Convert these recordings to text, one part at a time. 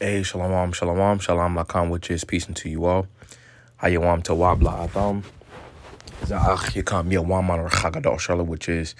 Hey, shalom, shalom, shalom lakam, which is peace unto you all. Hayawam tawabla atham. Za'ach yakam yawam al chagadol Charlotte, which is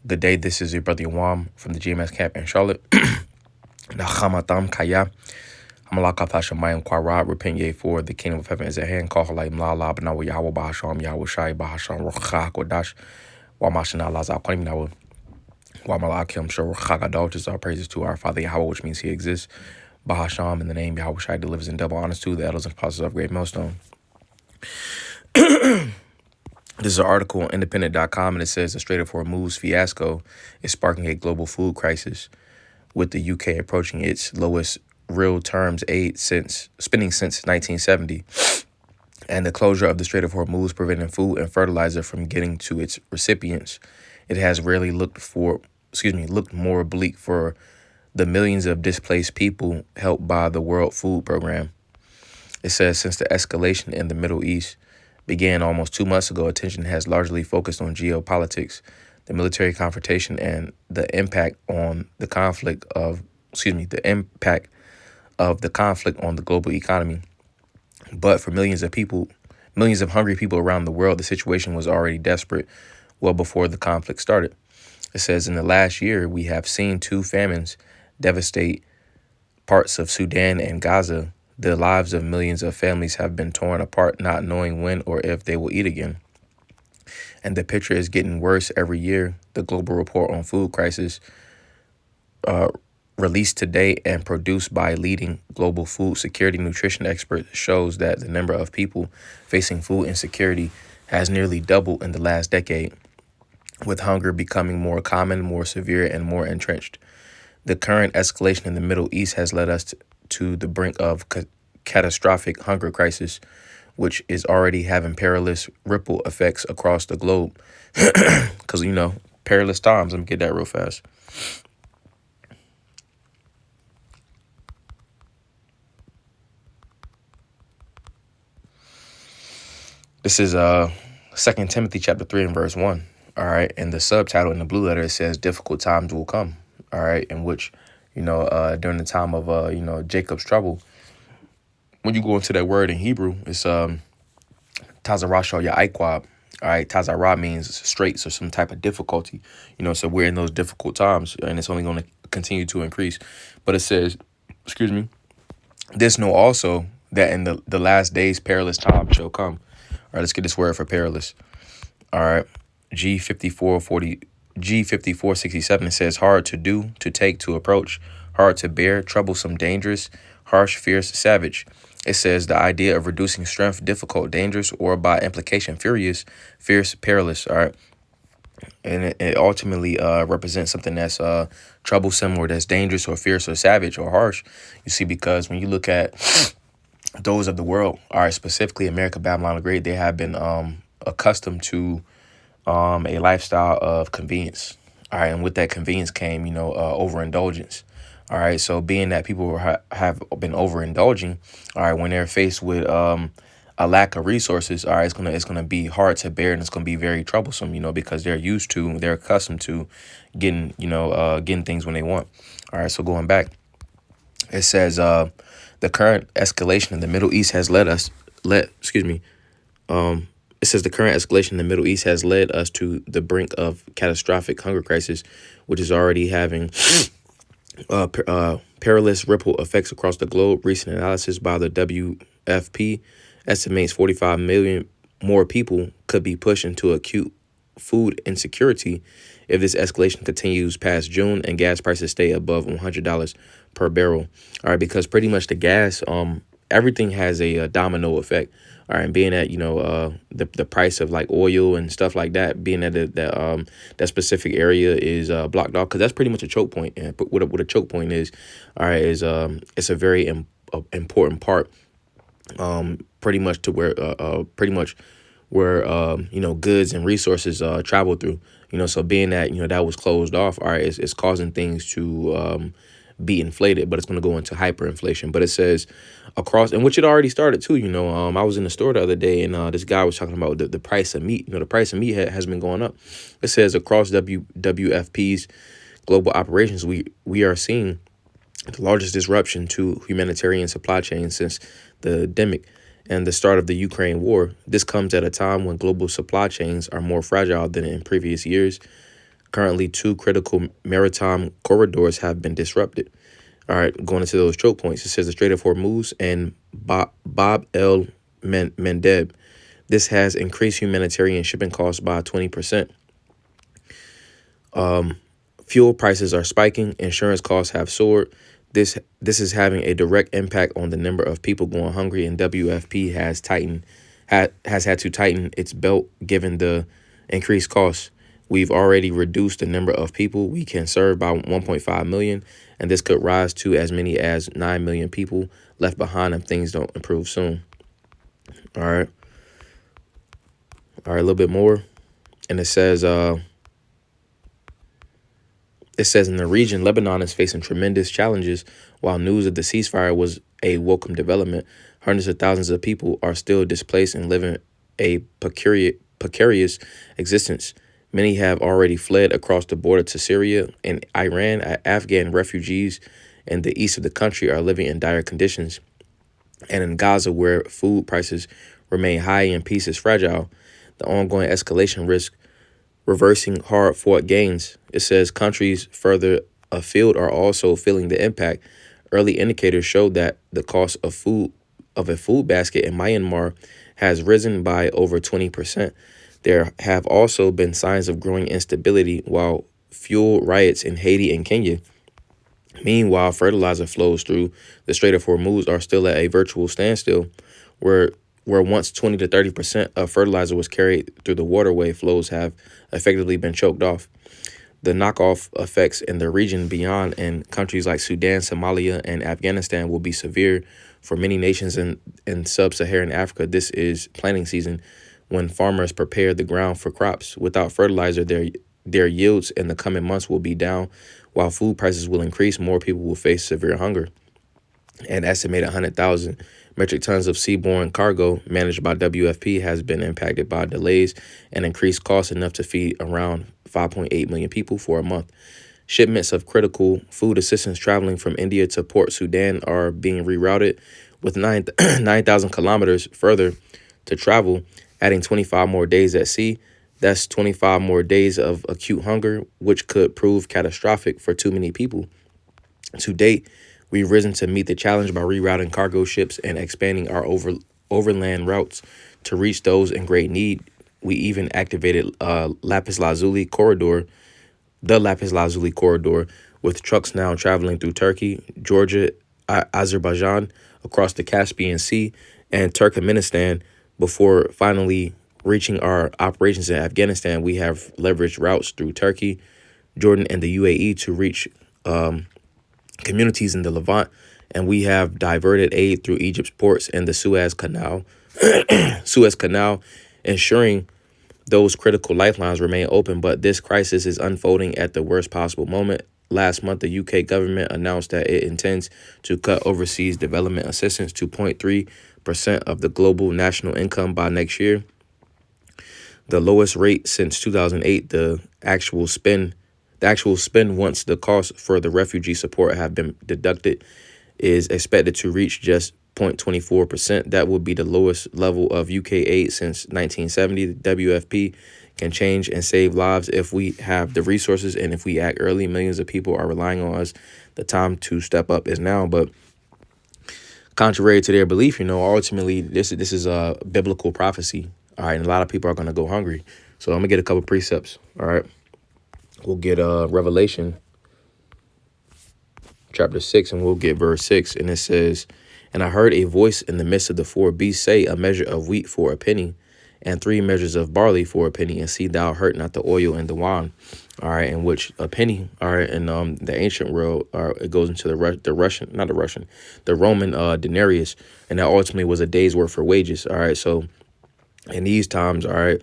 good day. This is your brother Yawam from the GMS camp in Charlotte. Nacham atham kaya. Hamalakaf hashemayim kwarad. Repent ye, for the kingdom of heaven is at hand. Call halayim la la b'nawa Yahweh bahasham Yahweh shai bahasham rochach kodash. Wamashana lazar konim nawa. Wamalakim shor chagadol. Just our praises to our Father Yahweh, which means He exists. Bahasham, in the name Yahweh Shai, delivers in double honors to the elders and apostles of Great Millstone. This is an article on independent.com, and it says the Strait of Hormuz fiasco is sparking a global food crisis, with the UK approaching its lowest real terms aid spending since 1970, and the closure of the Strait of Hormuz preventing food and fertilizer from getting to its recipients. It has rarely looked more bleak for the millions of displaced people helped by the World Food Program. It says since the escalation in the Middle East began almost 2 months ago, attention has largely focused on geopolitics, the military confrontation, and the impact on the conflict of the conflict on the global economy. But for millions of hungry people around the world, the situation was already desperate well before the conflict started. It says in the last year, we have seen 2 famines devastate parts of Sudan and Gaza. The lives of millions of families have been torn apart, not knowing when or if they will eat again. And the picture is getting worse every year. The Global Report on Food Crisis, released today and produced by leading global food security nutrition experts, shows that the number of people facing food insecurity has nearly doubled in the last decade, with hunger becoming more common, more severe, and more entrenched. The current escalation in the Middle East has led us to the brink of catastrophic hunger crisis, which is already having perilous ripple effects across the globe. Because, perilous times. Let me get that real fast. This is 2 Timothy chapter 3 and verse 1. All right. And the subtitle in the blue letter, it says, difficult times will come. All right. In which, during the time of, Jacob's trouble, when you go into that word in Hebrew, it's Tazarasha Ya'aikwab. All right. Tazarah means straits or some type of difficulty, so we're in those difficult times, and it's only going to continue to increase. But it says, this know also that in the last days perilous times shall come. All right, let's get this word for perilous. All right. G5467, it says hard to do, to take, to approach, hard to bear, troublesome, dangerous, harsh, fierce, savage. It says the idea of reducing strength, difficult, dangerous, or by implication, furious, fierce, perilous. All right. And it ultimately represents something that's troublesome, or that's dangerous, or fierce, or savage, or harsh. You see, because when you look at those of the world, all right, specifically America, Babylon the Great, they have been accustomed to a lifestyle of convenience. All right. And with that convenience came, overindulgence. All right. So being that people have been overindulging, all right, when they're faced with a lack of resources, all right, it's gonna be hard to bear, and it's gonna be very troublesome, because they're accustomed to getting things when they want. All right. So going back, it says the current escalation in the Middle East has it says the current escalation in the Middle East has led us to the brink of catastrophic hunger crisis, which is already having perilous ripple effects across the globe. Recent analysis by the WFP estimates 45 million more people could be pushed into acute food insecurity if this escalation continues past June and gas prices stay above $100 per barrel. All right, because pretty much the gas, everything has a domino effect. All right, and being that the price of like oil and stuff like that, being that that specific area is blocked off, because that's pretty much a choke point. And what a choke point is, all right, is it's a very important part, pretty much to where goods and resources travel through. So being that that was closed off, all right, it's causing things to be inflated, but it's going to go into hyperinflation. But it says across, and which it already started too. I was in the store the other day, and this guy was talking about the price of meat. The price of meat has been going up. It says across WFP's global operations, we are seeing the largest disruption to humanitarian supply chains since the demic and the start of the Ukraine war. This comes at a time when global supply chains are more fragile than in previous years. Currently, two critical maritime corridors have been disrupted. All right, going into those choke points, it says the Strait of Hormuz and Bab el Mandeb. This has increased humanitarian shipping costs by 20%. Fuel prices are spiking. Insurance costs have soared. This is having a direct impact on the number of people going hungry, and WFP has had to tighten its belt given the increased costs. We've already reduced the number of people we can serve by 1.5 million, and this could rise to as many as 9 million people left behind if things don't improve soon. All right, a little bit more, and it says in the region, Lebanon is facing tremendous challenges. While news of the ceasefire was a welcome development, hundreds of thousands of people are still displaced and living a precarious existence. Many have already fled across the border to Syria and Iran. Afghan refugees in the east of the country are living in dire conditions. And in Gaza, where food prices remain high and peace is fragile, the ongoing escalation risk reversing hard-fought gains. It says countries further afield are also feeling the impact. Early indicators show that the cost of a food basket in Myanmar has risen by over 20%. There have also been signs of growing instability, while fuel riots in Haiti and Kenya. Meanwhile, fertilizer flows through the Strait of Hormuz are still at a virtual standstill, where once 20 to 30% of fertilizer was carried through the waterway, flows have effectively been choked off. The knockoff effects in the region beyond in countries like Sudan, Somalia, and Afghanistan will be severe for many nations in sub-Saharan Africa. This is planting season when farmers prepare the ground for crops. Without fertilizer, their yields in the coming months will be down. While food prices will increase, more people will face severe hunger. An estimated 100,000 metric tons of seaborne cargo managed by WFP has been impacted by delays and increased costs enough to feed around 5.8 million people for a month. Shipments of critical food assistance traveling from India to Port Sudan are being rerouted with 9,000 kilometers further to travel, adding 25 more days at sea. That's 25 more days of acute hunger, which could prove catastrophic for too many people. To date, we've risen to meet the challenge by rerouting cargo ships and expanding our overland routes to reach those in great need. We even activated Lapis Lazuli corridor, the Lapis Lazuli corridor, with trucks now traveling through Turkey, Georgia, Azerbaijan, across the Caspian Sea, and Turkmenistan before finally reaching our operations in Afghanistan. We have leveraged routes through Turkey, Jordan, and the UAE to reach communities in the Levant, and we have diverted aid through Egypt's ports and the Suez Canal, ensuring those critical lifelines remain open. But this crisis is unfolding at the worst possible moment. Last month, the UK government announced that it intends to cut overseas development assistance to 0.3% of the global national income by next year, the lowest rate since 2008. The actual spend once the costs for the refugee support have been deducted is expected to reach just 0.24%. That would be the lowest level of UK aid since 1970. The WFP can change and save lives if we have the resources and if we act early. Millions of people are relying on us. The time to step up is now. But contrary to their belief, ultimately this is a biblical prophecy. All right, and a lot of people are going to go hungry. So I'm gonna get a couple precepts. All right. We'll get Revelation chapter 6, and we'll get verse 6. And it says, "And I heard a voice in the midst of the four beasts say, a measure of wheat for a penny, and 3 measures of barley for a penny, and see thou hurt not the oil and the wine." All right, in which a penny, all right, in the ancient world, it goes into the Roman denarius, and that ultimately was a day's worth for wages. All right, so in these times, all right,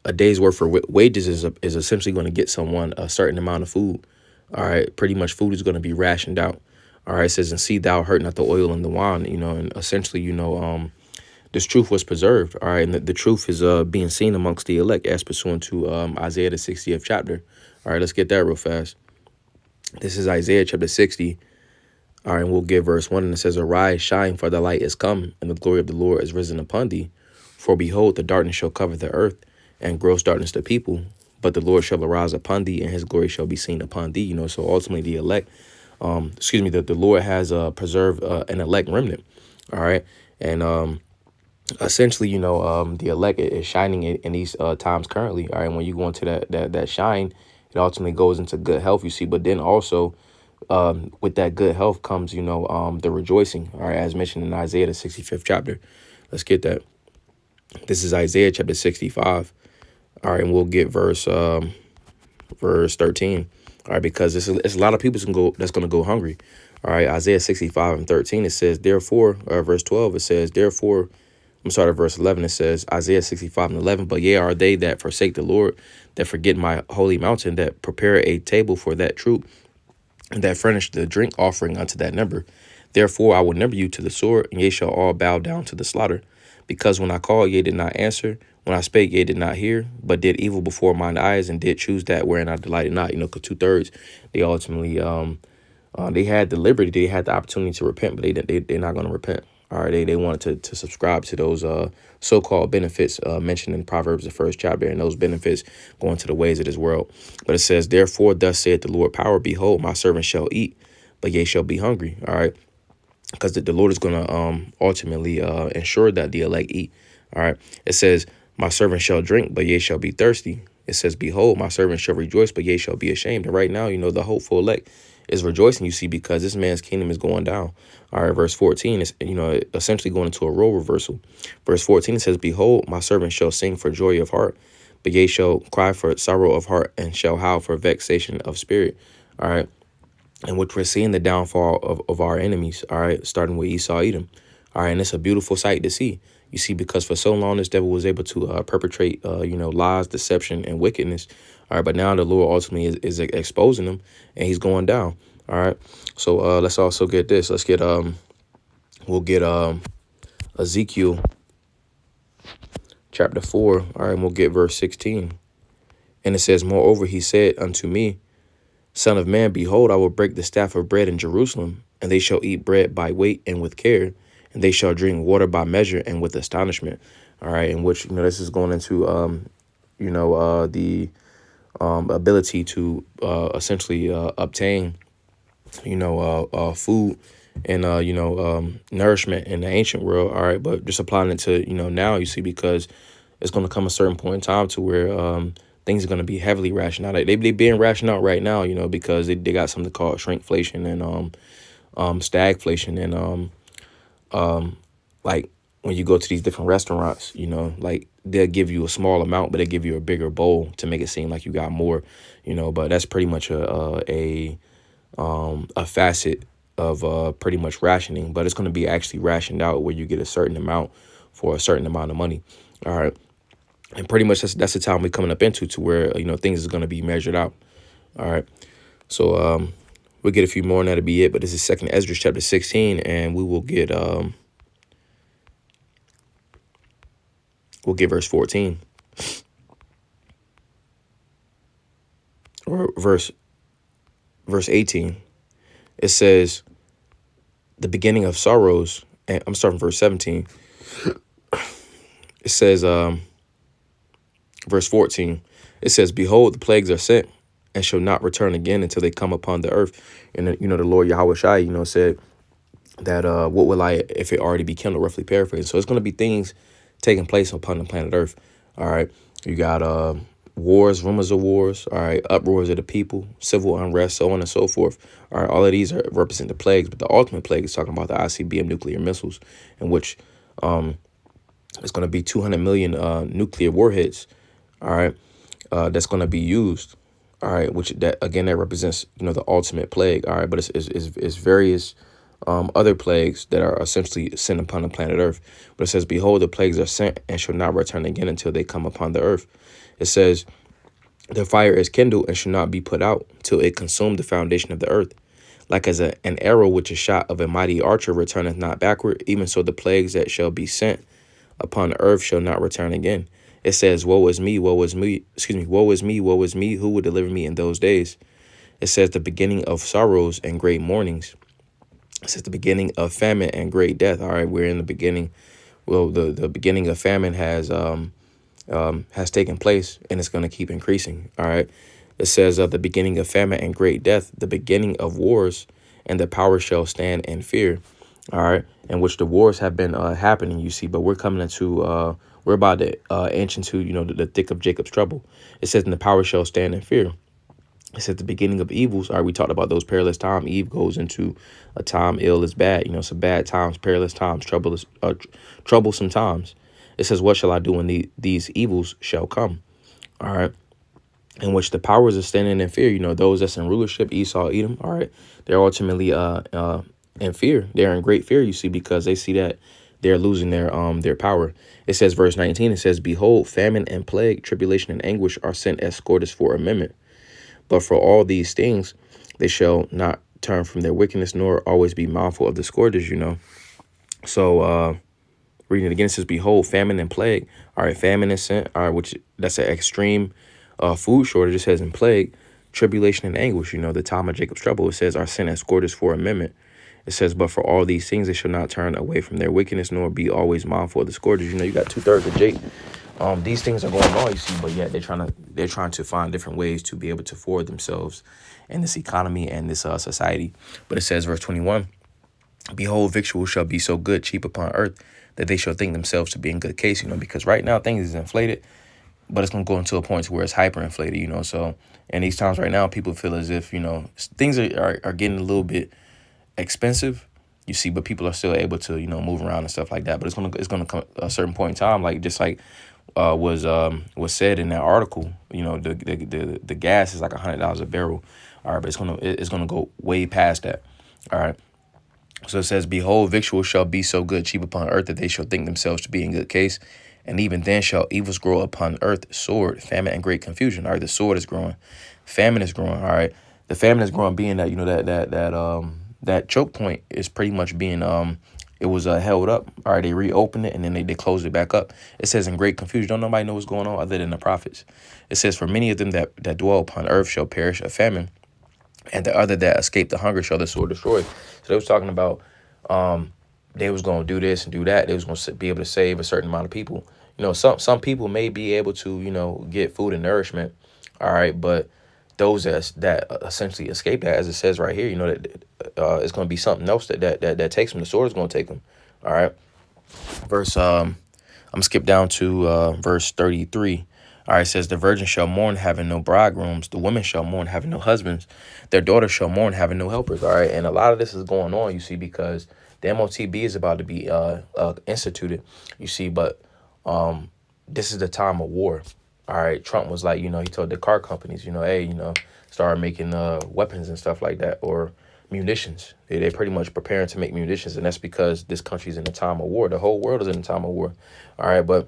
a day's worth for wages is essentially going to get someone a certain amount of food. All right, pretty much food is going to be rationed out. All right, it says, "And see thou hurt not the oil and the wine," and essentially, this truth was preserved. All right, and the truth is being seen amongst the elect as pursuant to Isaiah the 60th chapter. All right, let's get that real fast. This is Isaiah chapter 60, All right, and we'll get verse 1, and it says, Arise, shine, for the light is come, and the glory of the Lord is risen upon thee. For behold, the darkness shall cover the earth, and gross darkness the people. But the Lord shall arise upon thee, and his glory shall be seen upon thee. So ultimately the elect, the Lord has preserved an elect remnant. All right. And essentially, the elect is shining in these times currently. All right. And when you go into that shine, it ultimately goes into good health, you see. But then also with that good health comes, the rejoicing. All right. As mentioned in Isaiah, the 65th chapter. Let's get that. This is Isaiah chapter 65. All right. And we'll get verse 13. All right. Because it's a lot of people that's going to go hungry. All right. Isaiah 65 and 13, it says, therefore, verse 12, it says, therefore, verse 11, it says, Isaiah 65 and 11, but ye are they that forsake the Lord, that forget my holy mountain, that prepare a table for that troop, and that furnish the drink offering unto that number. Therefore I will number you to the sword, and ye shall all bow down to the slaughter. Because when I called, ye did not answer. When I spake, ye did not hear, but did evil before mine eyes, and did choose that wherein I delighted not. Because 2/3, they ultimately, they had the liberty, they had the opportunity to repent, but they're not going to repent. All right, they wanted to subscribe to those so-called benefits mentioned in Proverbs, the first chapter, and those benefits going to the ways of this world. But it says, therefore, thus saith the Lord power, behold, my servant shall eat, but ye shall be hungry. All right, because the Lord is going to ultimately ensure that the elect eat. All right, it says, my servant shall drink, but ye shall be thirsty. It says, behold, my servant shall rejoice, but ye shall be ashamed. And right now, the hopeful elect is rejoicing, you see, because this man's kingdom is going down. All right, verse 14 is, essentially going into a role reversal. Verse 14, it says, behold, my servant shall sing for joy of heart, but ye shall cry for sorrow of heart, and shall howl for vexation of spirit. All right, and which we're seeing the downfall of our enemies. All right, starting with Esau, Edom. All right, and it's a beautiful sight to see. You see, because for so long, this devil was able to perpetrate, lies, deception, and wickedness. All right, but now the Lord ultimately is exposing them, and he's going down. All right, so let's also get this. Let's get we'll get Ezekiel chapter 4. All right, and we'll get verse 16, and it says, moreover, he said unto me, Son of man, behold, I will break the staff of bread in Jerusalem, and they shall eat bread by weight and with care, and they shall drink water by measure and with astonishment. All right, in which this is going into the ability to essentially obtain food and nourishment in the ancient world. All right, but just applying it to now, you see, because it's going to come a certain point in time to where things are going to be heavily rationed out. They being rationed out right now, because they got something called shrinkflation and stagflation, and like when you go to these different restaurants, like they'll give you a small amount, but they give you a bigger bowl to make it seem like you got more, but that's pretty much a facet of pretty much rationing, but it's going to be actually rationed out where you get a certain amount for a certain amount of money. All right. And pretty much that's the time we're coming up into, to where, things is going to be measured out. All right. So we'll get a few more and that'll be it. But this is 2nd Esdras chapter 16, and we will get verse 14. Or verse 18. It says, the beginning of sorrows, and I'm starting verse 17. It says, verse 14, it says, behold, the plagues are sent and shall not return again until they come upon the earth. And, the Lord Yahweh Shai, said that what will I if it already be kindled, roughly paraphrasing. So it's going to be things taking place upon the planet Earth. All right. You got wars, rumors of wars. All right. Uproars of the people, civil unrest, so on and so forth. All right. All of these represent the plagues, but the ultimate plague is talking about the ICBM nuclear missiles, in which it's going to be 200 million nuclear warheads. All right. That's going to be used. All right. Which that represents, the ultimate plague. All right. But it's various other plagues that are essentially sent upon the planet Earth. But it says, behold, the plagues are sent and shall not return again until they come upon the earth. It says, the fire is kindled and shall not be put out till it consume the foundation of the earth. Like as an arrow which is shot of a mighty archer returneth not backward, even so the plagues that shall be sent upon the earth shall not return again. It says, woe is me, woe is me, woe is me, woe is me, who will deliver me in those days? It says, the beginning of sorrows and great mournings. It says the beginning of famine and great death. All right, we're in the beginning. Well, the beginning of famine has taken place, and it's going to keep increasing. All right. It says the beginning of famine and great death, the beginning of wars, and the power shall stand in fear. All right. In which the wars have been happening, you see, but we're coming into, we're about to inch into, the thick of Jacob's trouble. It says, and the power shall stand in fear. It says the beginning of evils. All right, we talked about those perilous times. Eve goes into a time ill is bad. Some bad times, perilous times, troublesome times. It says, what shall I do when these evils shall come? All right. In which the powers are standing in fear. Those that's in rulership, Esau, Edom. All right. They're ultimately in fear. They're in great fear, you see, because they see that they're losing their power. It says, verse 19, it says, behold, famine and plague, tribulation and anguish are sent as scourges for a minute. But for all these things, they shall not turn from their wickedness, nor always be mindful of the scourges, So reading it again, it says, behold, famine and plague. All right, famine is sent. All right, which that's an extreme food shortage. It says in plague, tribulation and anguish, the time of Jacob's trouble. It says, are sent as scourges for a minute. It says, but for all these things, they shall not turn away from their wickedness, nor be always mindful of the scourges. You got 2/3 of Jake. These things are going on, you see, but yet they're trying to find different ways to be able to forward themselves in this economy and this society. But it says, verse 21, behold, victuals shall be so good, cheap upon earth, that they shall think themselves to be in good case, because right now things is inflated, but it's going to go into a point to where it's hyperinflated, so in these times right now, people feel as if, things are getting a little bit expensive, you see, but people are still able to, move around and stuff like that. But it's gonna come a certain point in time, like just like was said in that article, the gas is like $100 a barrel. All right, but it's gonna go way past that. All right. So it says, behold, victuals shall be so good, cheap upon earth, that they shall think themselves to be in good case. And even then shall evils grow upon earth, sword, famine, and great confusion. All right, the sword is growing, famine is growing. All right, the famine is growing, being that that choke point is pretty much being it was held up. All right, they reopened it and then they closed it back up. It says in great confusion. Don't nobody know what's going on other than the prophets. It says, for many of them that dwell upon earth shall perish of famine, and the other that escape the hunger shall the sword destroy. So they was talking about they was going to do this and do that. They was going to be able to save a certain amount of people. Some people may be able to, get food and nourishment. All right. But those that essentially escape that, as it says right here, that it's going to be something else that takes them. The sword is going to take them. All right. Verse, I'm going to skip down to verse 33. All right, it says, the virgin shall mourn, having no bridegrooms. The women shall mourn, having no husbands. Their daughters shall mourn, having no helpers. All right, and a lot of this is going on, you see, because the MOTB is about to be instituted, you see, but this is the time of war. All right, Trump was like, he told the car companies, hey, start making weapons and stuff like that, or munitions. They're pretty much preparing to make munitions, and that's because this country's in a time of war. The whole world is in a time of war. All right, but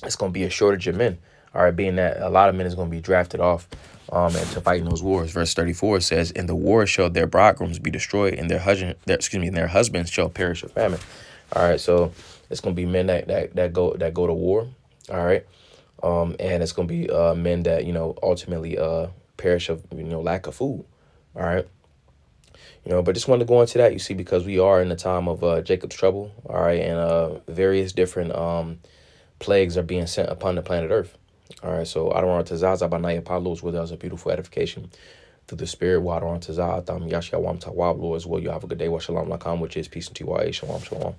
it's going to be a shortage of men. All right, being that a lot of men is going to be drafted off and to fight in those wars. Verse 34 says, in the war shall their bridegrooms be destroyed, and their husbands shall perish of famine. All right, so it's going to be men that go to war. All right, and it's going to be men that ultimately perish of lack of food. All right. But just wanted to go into that, you see, because we are in the time of Jacob's trouble. All right, and various different plagues are being sent upon the planet Earth. All right, so Adaron Tazaza Banaya Palos, where there was a beautiful edification through the spirit. Adaron Tazah, Tam Yashawam Tawab, Lord, as well. You have a good day. Wa Shalom Lakam, which is peace and TYA. Shalom, shalom.